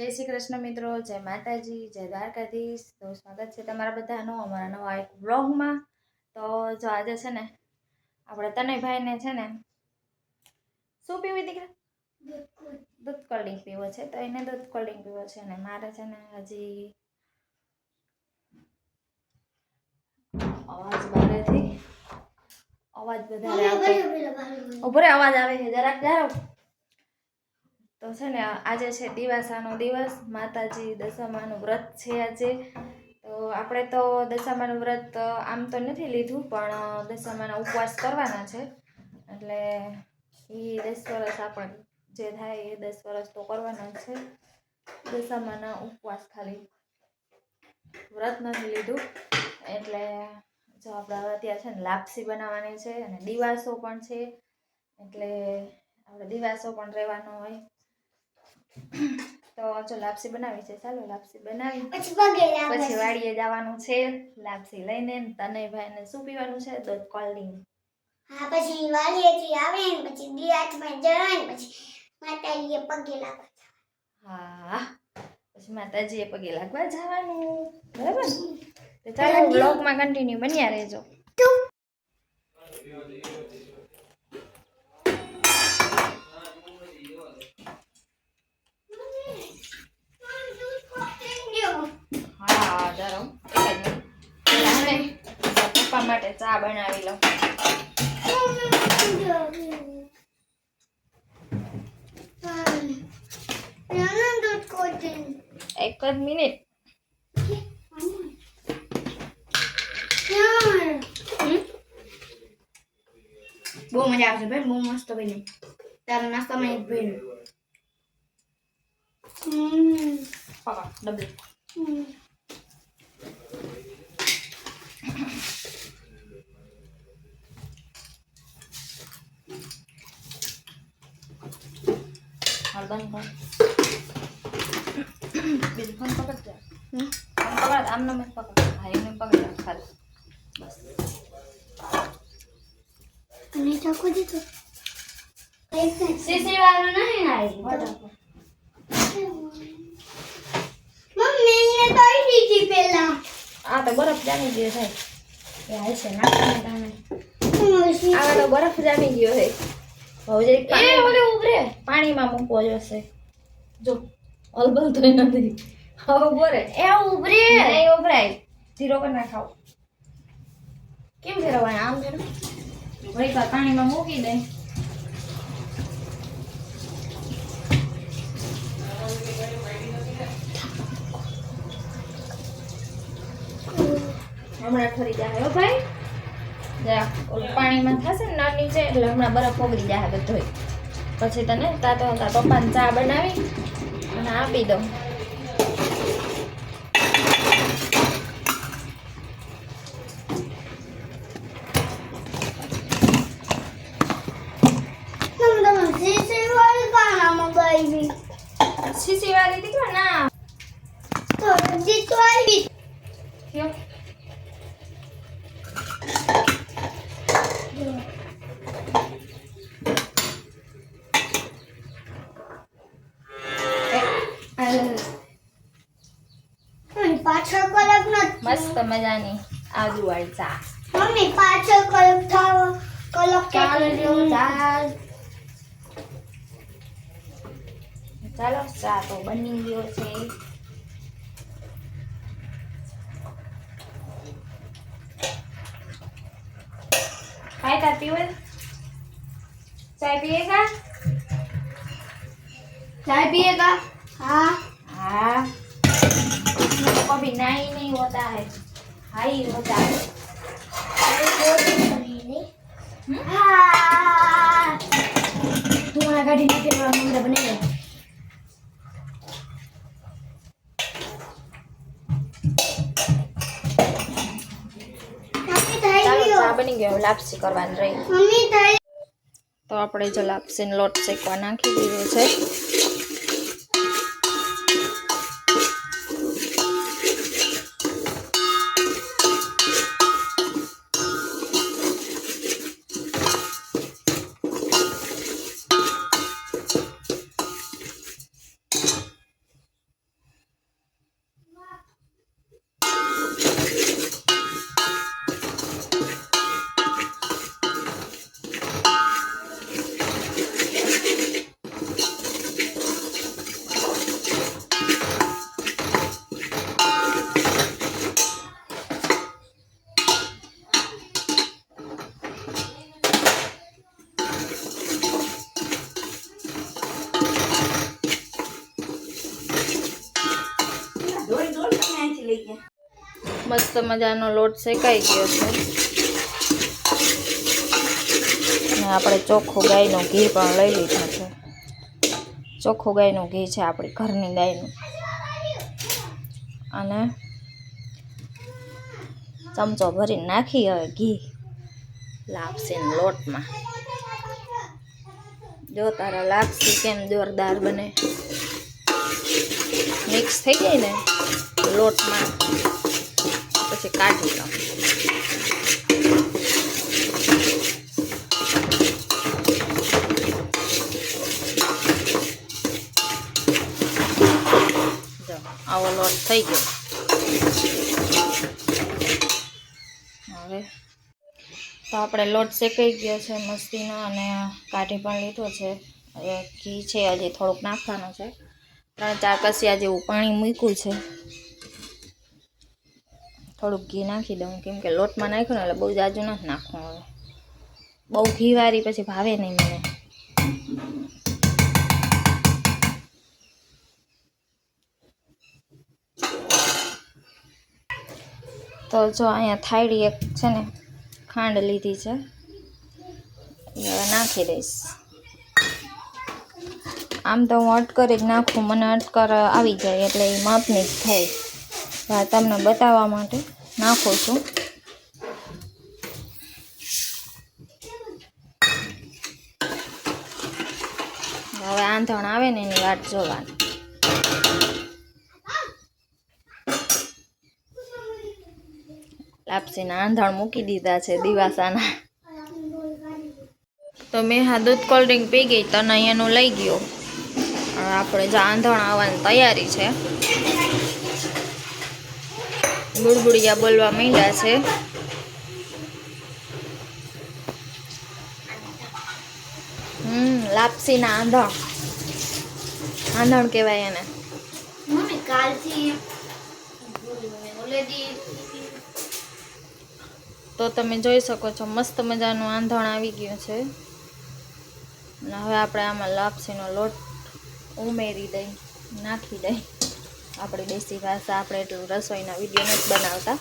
જય શ્રી કૃષ્ણ મિત્રો, જય માતાજી, જય દ્વારકાધીશ। તો સ્વાગત છે તમારા બધાનો અમારા નવા એક વ્લોગમાં। તો જો આજે છે ને આપણે તનયભાઈને છે ને શું પીવી દીકરા? દૂધ કોલ્ડ ડ્રિંક પીવો છે, તો એને દૂધ કોલ્ડ ડ્રિંક પીવો છે ને મારે છે ને હજી અવાજ બારેથી અવાજ વધારે આવતો ઉભો રે, અવાજ આવે છે જરાક જાઓ। તો છે ને આજે છે દિવાસાનો દિવસ, માતાજી દશામાનું વ્રત છે આજે। તો આપણે તો દશામાનું વ્રત આમ તો નથી લીધું, પણ દશામાના ઉપવાસ કરવાના છે, એટલે એ 10 વર્ષ આપણે જે થાય એ 10 વર્ષ તો કરવાના છે દશામાના ઉપવાસ, ખાલી વ્રત નથી લીધું। એટલે જો આપણે અત્યારે છે ને લાપસી બનાવવાની છે અને દિવાસો પણ છે, એટલે આપણે દિવાસો પણ રહેવાનો હોય। તો જો લાપસી બનાવી છે, ચાલો લાપસી બનાવી પછી વાડીએ જવાનું છે લાપસી લઈને। તનયભાઈને શું પીવાનું છે? દૂધ કોલ્ડ ડ્રિંક। હા, પછી વાડીએથી આવે ને પછી દિયાતમાં જવાય ને પછી માતાજીએ પગે લાગવા જવાનું। હા, પછી માતાજીએ પગે લાગવા જવાનું, બરાબર ને? તો ચાલો વ્લોગમાં કન્ટિન્યુ બન્યા રહેજો। હા જરો પપ્પા માટે ચા બનાવી લઉં। એક જ મિનિટ। બહુ મજા આવશે ભાઈ, બહુ મસ્ત બની તારા નાસ્તામાં એક ભેળ પકડ ડબલ। હાલ બંધ કર, બીજું ફોન પકડ જા, ફોન પકડ, આમનો મત પકડ, હા એને પકડ ખાલી બસ। અને ચાકુ દીધો સીસી વાળો નહીં આવી મમ્મી ને તો દીધી પેલા આ તો બરફ જામી ગયો છે, એ હાલ છે નાખને તમે આ તો બરફ જામી ગયો છે। હવે જે ઓલે ઉભરે પાણીમાં મૂકવો જોશે, જો અલબલ તો નથી હવે બોરે એ ઉભરે નહીં ઉભરાય, ધીરો કરી નાખાવ। કેમ ફેરવાય આમ ફેરવ વળી વાર પાણીમાં મૂકી દે, હમણાં ઠરી જાય હો ભાઈ, જા ઓલું પાણીમાં થશે ને નળ નીચે એટલે હમણાં બરફ ઓગળી જાય બધોય। પછી તને તાતો તાર પપ્પાને ચા બનાવી અને આપી દઉં। સીસી વાળી દીકરા ના તો જીતો આવી થયો। પાછળ કલક મસ્ત મજાની આજુવાળી ચા। મમ્મી પાછળ કલક થાવ કલક ચાલો ચા તો બની ગયો છે। खाएगा पीवे चाय पिएगा? चाय पिएगा? हाँ हाँ, इसमें तो कभी ना ही नहीं होता है, हाई होता है। हाँ तुम्हारा गाड़ी में के बड़ा बनेगा। ચાલો ચા બની ગયો, લાપસી કરવાની રહી। મમ્મી તારી તો આપણે જો લાપસીનો લોટ શેકવા નાખી દીધો છે। લઈએ. મસ્ત મજાનો લોટ શેકાઈ ગયો છે અને આપણે ચોખ્ખું ગાયનું ઘી પણ લઈ લીધું છે. ચોખ્ખું ગાયનું ઘી છે આપણી ઘરની ગાયનું. અને ચમચો ભરીને નાખી હવે ઘી લાપસીના લોટમાં. જો તારા લાપસી કેમ જોરદાર બને. મિક્સ થઈ જાય ને લોટમાં પછી કાઢી લો. જો આવો લોટ થઈ ગયો. હવે તો આપણે લોટ શેકાઈ ગયો છે મસ્તીનો અને કાઢી પણ લીધો છે. હવે ઘી છે હજી થોડુંક નાખવાનું છે. 3-4 કસિયા જેવું પાણી મૂક્યું છે. થોડુંક ઘી નાખી દઉં કેમ કે લોટમાં નાખ્યું ને એટલે બહુ જાજુ નથી નાખવું. હવે બહુ ઘીવાળી પછી ભાવે નહીં મને. તો જો અહીંયા થાળી એક છે ને ખાંડ લીધી છે એ હવે નાખી દઈશ. આમ તો હું અટકરી જ નાખું, મને અટકર આવી જાય એટલે એ માપની જ થાય. તમને બતાવવા માટે નાખું છું. હવે આંધણ આવે ને એની વાટ જોવાની. લાપસીના આંધણ મૂકી દીધા છે દિવાસાના. તો મેં હા દૂધ કોલ્ડ ડ્રિંક પી ગઈ તો અહીંયાનું લઈ ગયો. આપણે જો આંધણ આવવાની તૈયારી છે. બુડબુડિયા બોલવા માંડ્યા છે. લાપસીના આંધણ. આંધણ કહેવાય એને. તો તમે જોઈ શકો છો મસ્ત મજાનું આંધણ આવી ગયું છે. અને હવે આપણે આમાં લાપસીનો લોટ ઉમેરી દઈ, નાખી દઈ. આપણી દેશી ભાષા, આપણે એટલું રસોઈના વિડીયો નથી બનાવતા.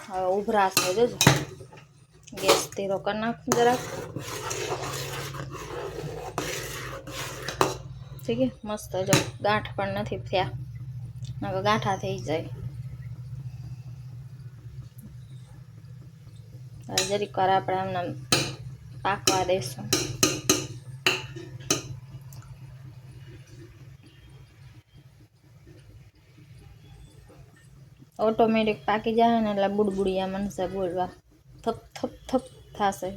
હવે ઉભરાશે જોજો. ગેસ ધીરો કરી નાખું જરાક. ઠીક છે મસ્ત. જો ગાંઠ પણ નથી થયા. હવે ગાંઠા થઈ જાય. જરીક વાર આપણે આમને પાકવા દઈશું. ઓટોમેટિક પાકી જાય ને એટલે બુડબુડિયા મનસે બોલવા થપ થપ થપ થશે.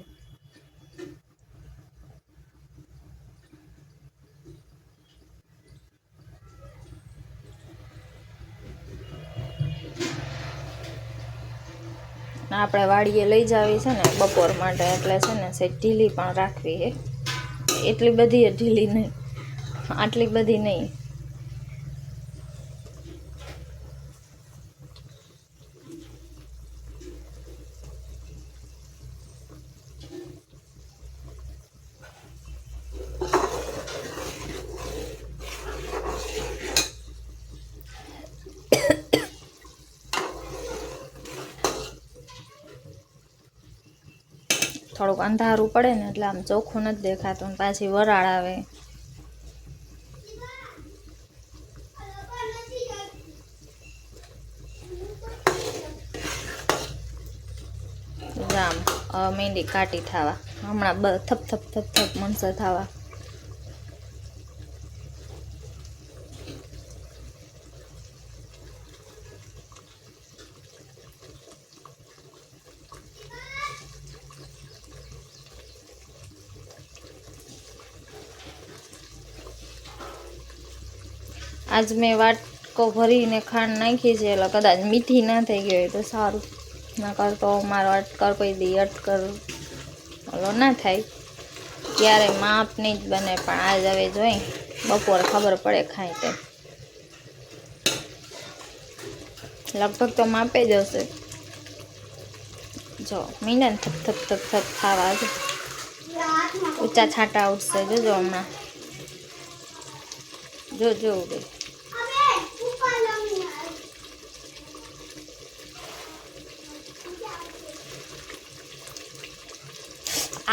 આપણે વાડીએ લઈ જાવી છે ને બપોર માટે એટલે છે ને સેજ ઢીલી પણ રાખવી છે. એટલી બધી ઢીલી નહીં, આટલી બધી નહીં. થોડુંક અંધારું પડે ને એટલે આમ ચોખ્ખું નથી દેખાતું. પાછી વરાળ આવે. આમ મહેંદી કાટી થવા હમણાં થપ થપ થપ થપ મનસે થવા. આજ મેં વાટકો ભરીને ખાંડ નાખી છે એટલે કદાચ મીઠી ના થઈ ગઈ હોય તો સારું. નકર તો મારો અટકર કોઈ દી અટકર ઓલો ના થાય. ક્યારે માપની જ બને. પણ આજ હવે જોઈ બપોર ખબર પડે ખાય તે. લગભગ તો માપે જ હશે. જો મીંડા ને થપ થપ થપ થપ ખાવા. જો ઊંચા છાંટા ઉઠશે જોજો હમણાં. જો જો ઉડે.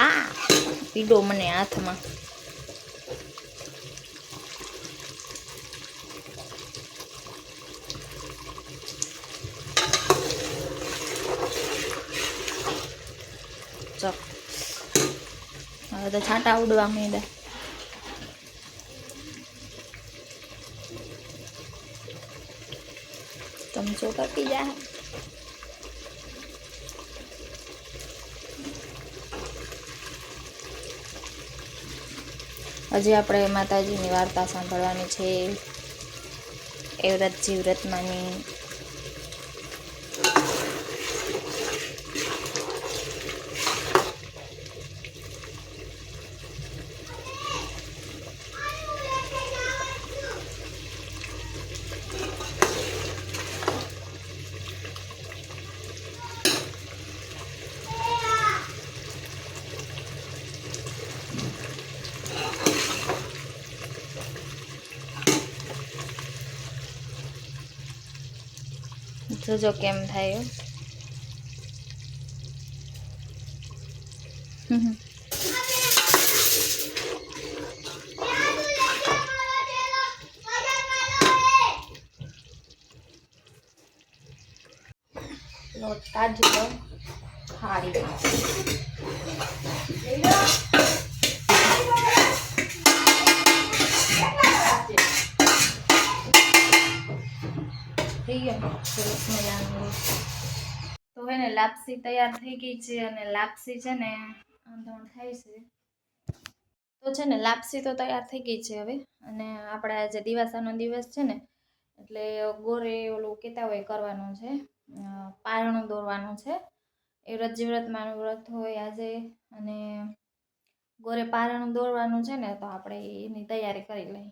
આ પીડો મને હાથમાં. ચો હવે તો છાંટા ઉડવા માંડ્યા. ચમચો તપી જાય. હજી આપણે માતાજીની વાર્તા સાંભળવાની છે. એ વ્રત જીવ્રતમાંની. જોજો કેમ થાય. લોટ કાઢી લો થાળીમાં. થઈ ગયો સરસ મજાનું. તો હે ને લાપસી તૈયાર થઈ ગઈ છે અને લાપસી છે ને આંધણ થાય છે. તો છે ને લાપસી તો તૈયાર થઈ ગઈ છે હવે. અને આપણે આજે દિવાસાનો દિવસ છે ને એટલે ગોરે ઓલું કહેતા હોય કરવાનું છે, પારણું દોરવાનું છે. એ વ્રત જીવ્રતમાંનું વ્રત હોય આજે અને ગોરે પારણું દોરવાનું છે ને તો આપણે એની તૈયારી કરી લઈએ.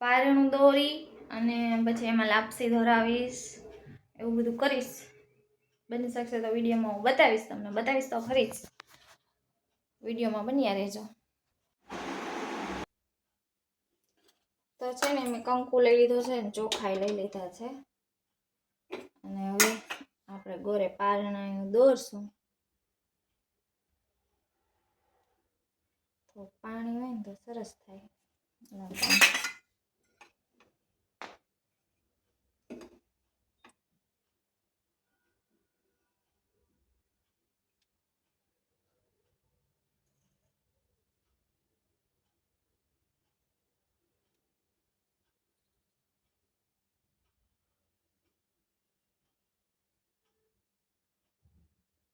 પારણું દોરી અને પછી એમાં લાપસી ધરાવીશ, એવું બધું કરીશ. બની શકશે તો વિડીયોમાં હું બતાવીશ, તમને બતાવીશ તો ખરી જ. વિડીયોમાં બન્યા રહેજો. તો છે ને મેં કંકુ લઈ લીધો છે ને ચોખાઈ લઈ લીધા છે. અને હવે આપણે ગોરે પારણા દોરશું. તો પાણી હોય ને તો સરસ થાય.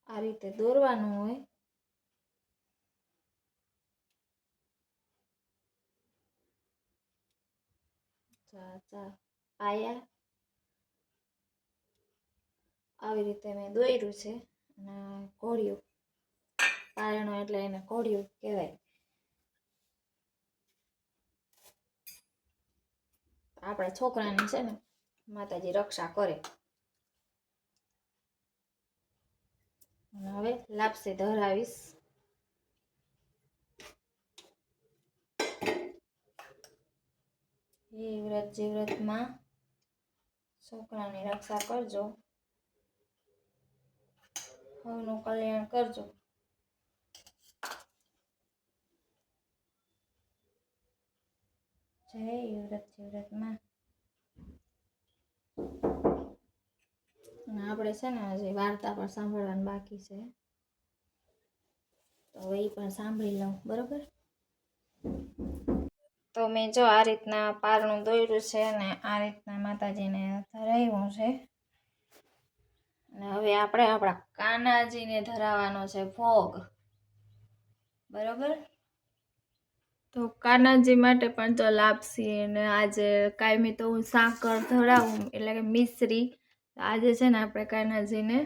આ રીતે દોરવાનું હોય. પાયા આવી રીતે મેં દોર્યું છે. અને કોળિયું પારણું એટલે એને કોળિયું કહેવાય. આપણા છોકરાની છે ને માતાજી રક્ષા કરે. અને હવે લાપસી ધરાવીશ. એ વ્રત જીવ્રતમાં છોકરાની રક્ષા કરજો, સૌનું કલ્યાણ કરજો. જય વ્રત જીવ્રતમાં. અને આપણે છે ને હજી વાર્તા પણ સાંભળવાની બાકી છે, તો એ પણ સાંભળી લઉં. બરોબર. તો મેં જો આ રીતના પારણું દોર્યું છે અને આ રીતના માતાજીને ધરાવ્યું છે. અને હવે આપણે આપણા કાનાજીને ધરાવવાનો છે ભોગ. બરોબર. તો કાનાજી માટે પણ તો લાપસી અને આજે કાયમી તો હું સાકર ધરાવું એટલે કે મિશ્રી. આજે છે ને આપણે કાનાજીને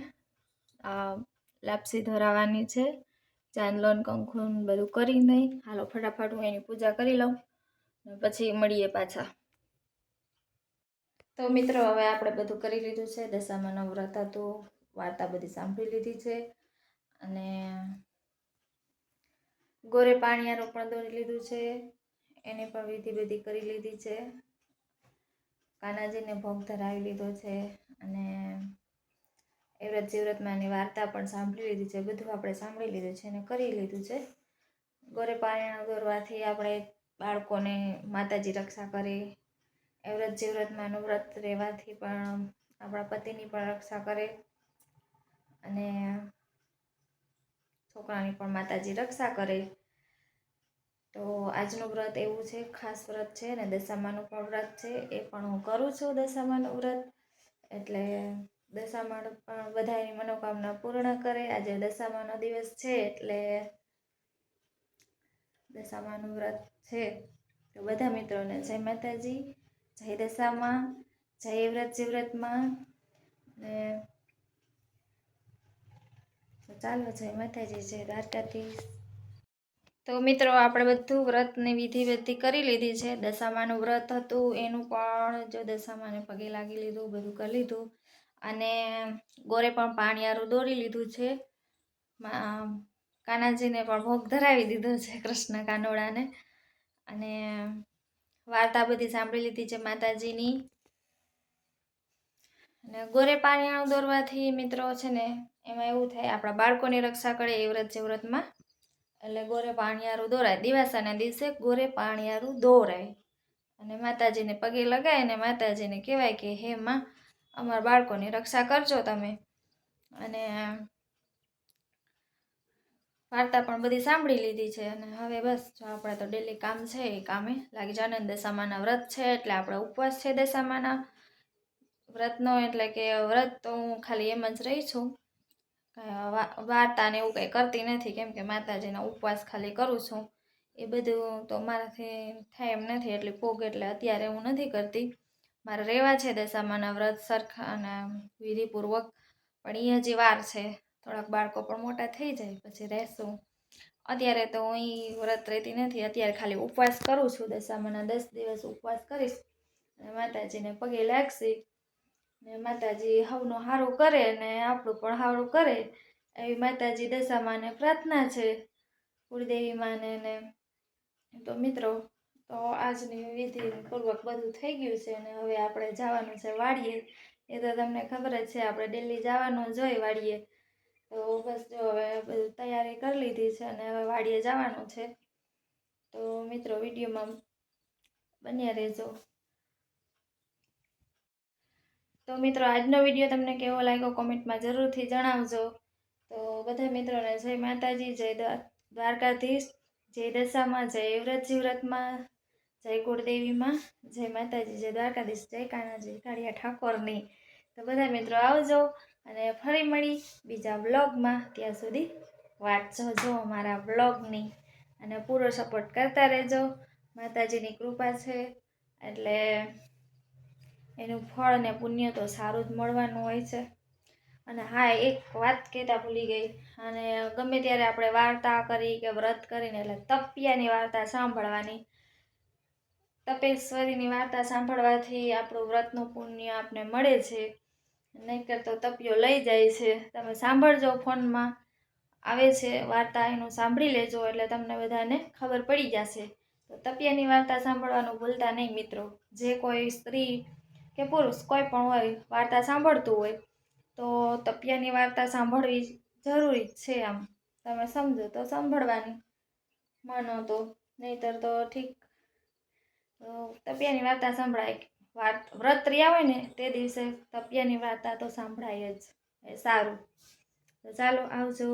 લાપસી ધરાવવાની છે. ચાંદલોન કંકુન બધું કરી નહીં. હાલો ફટાફટ હું એની પૂજા કરી લઉં પછી મળીએ પાછા. તો મિત્રો હવે આપણે બધું કરી લીધું છે. દશામાનું વ્રત હતું, વાર્તા બધી સાંભળી લીધી છે અને ગોરે પાણીયારું પણ દોરી લીધું છે, એને પણ વિધિ બધી કરી લીધી છે. કાનાજીને ભોગ ધરાવી લીધો છે અને એ વ્રત જીવ્રતમાંની વાર્તા પણ સાંભળી લીધી છે. બધું આપણે સાંભળી લીધું છે અને કરી લીધું છે. ગોરે પાણીયારું દોરવાથી આપણે બાળકોને માતાજી રક્ષા કરે. એ વ્રત જીવ્રતમાંનું વ્રત રહેવાથી પણ આપણા પતિની પણ રક્ષા કરે અને છોકરાની પણ માતાજી રક્ષા કરે. તો આજનું વ્રત એવું છે, ખાસ વ્રત છે ને દશામાનું પણ વ્રત છે. એ પણ હું કરું છું દશામાનું વ્રત. એટલે દશામાં પણ બધાની મનોકામના પૂર્ણ કરે. આજે દશામાનો દિવસ છે એટલે દશામાનું વ્રત છે. તો બધા મિત્રોને જય માતાજી, જય દશામાં, જય વ્રત જીવ્રતમાં ને ચાલો જય માતાજી, જય દ્વારકાધીશ. તો મિત્રો આપણે બધું વ્રતની વિધિ બધી કરી લીધી છે. દશામાનું વ્રત હતું એનું પણ જો દશામાને પગે લાગી લીધું, બધું કરી લીધું અને ગોરે પણ પાણીયારું દોરી લીધું છે. કાનાજીને પણ ભોગ ધરાવી દીધો છે, કૃષ્ણ કાનોડાને. અને વાર્તા બધી સાંભળી લીધી છે માતાજીની. અને ગોરે પાણીયારું દોરવાથી મિત્રો છે ને એમાં એવું થાય, આપણા બાળકોની રક્ષા કરે એ વ્રત જીવ્રતમાં. એટલે ગોરે પાણીયારું દોરાય, દિવાસાના દિવસે ગોરે પાણીયારું દોરાય અને માતાજીને પગે લગાય અને માતાજીને કહેવાય કે હે માં, અમારા બાળકોની રક્ષા કરજો તમે. અને વાર્તા પણ બધી સાંભળી લીધી છે અને હવે બસ જો આપણે તો ડેલી કામ છે એ કામે લાગી જવાનું. દશામાના વ્રત છે એટલે આપણે ઉપવાસ છે દશામાના વ્રતનો. એટલે કે વ્રત તો હું ખાલી એમ જ રહી છું, વાર્તા ને એવું કંઈ કરતી નથી, કેમ કે માતાજીના ઉપવાસ ખાલી કરું છું. એ બધું તો મારાથી થાય એમ નથી, એટલે ભોગ એટલે અત્યારે હું નથી કરતી. મારે રહેવા છે દશામાના વ્રત સરખા અને વિધિપૂર્વક, પણ એ હજી વાર છે. થોડાક બાળકો પણ મોટા થઈ જાય પછી રહેશું. અત્યારે તો હું વ્રત રહેતી નથી, અત્યારે ખાલી ઉપવાસ કરું છું. દશામાના 10 દિવસ ઉપવાસ કરીશ અને માતાજીને પગે લાગશે ને માતાજી હવનું સારું કરે ને આપણું પણ સારું કરે એવી માતાજી દશામાને પ્રાર્થના છે, કુળદેવી માને. ને તો મિત્રો, તો આજની વિધિપૂર્વક બધું થઈ ગયું છે અને હવે આપણે જવાનું છે વાડીએ. એ તો તમને ખબર જ છે, આપણે ડેલી જવાનું જ હોય વાડીએ. તો બસ જો હવે બધું તૈયારી કરી લીધી છે અને હવે વાડીએ જવાનું છે. તો મિત્રો વિડીયોમાં બન્યા રહેજો. તો મિત્રો આજનો વિડીયો તમને કેવો લાગ્યો કોમેન્ટમાં જરૂરથી જણાવજો. તો બધા મિત્રોને જય માતાજી, જય દ્વારકાધીશ, જય દશામાં, જય વ્રત જીવ્રતમાં, જય કુળદેવીમાં, જય માતાજી, જય દ્વારકાધીશ, જય કાનાજી કાળિયા ઠાકોરની. તો બધા મિત્રો આવજો અને ફરી મળી બીજા બ્લોગમાં. ત્યાં સુધી વાટ જોજો અમારા બ્લોગની અને પૂરો સપોર્ટ કરતા રહેજો. માતાજીની કૃપા છે એટલે એનું ફળ અને પુણ્ય તો સારું જ મળવાનું હોય છે. અને હા, એક વાત કહેતા ભૂલી ગઈ, અને ગમે ત્યારે આપણે વાર્તા કરી કે વ્રત કરીને એટલે તપિયાની વાર્તા સાંભળવાની. તપેશ્વરીની વાર્તા સાંભળવાથી આપણું વ્રતનું પુણ્ય આપણે મળે છે, નહીંતર તો તપિયો લઈ જાય છે. તમે સાંભળજો, ફોનમાં આવે છે વાર્તા, એનું સાંભળી લેજો એટલે તમને બધાને ખબર પડી જશે. તો તપિયાની વાર્તા સાંભળવાનું ભૂલતા નહીં મિત્રો. જે કોઈ સ્ત્રી કે પુરુષ કોઈ પણ હોય વાર્તા સાંભળતું હોય તો તપિયાની વાર્તા સાંભળવી જરૂરી છે. આમ તમે સમજો તો સાંભળવાની, માનો તો, નહીંતર તો ઠીક. તો તપિયાની વાર્તા સંભળાય. વ્રત રહ્યા હોય ને તે દિવસે તપિયાની વાર્તા તો સાંભળાય જ. એ સારું. તો ચાલો, આવજો.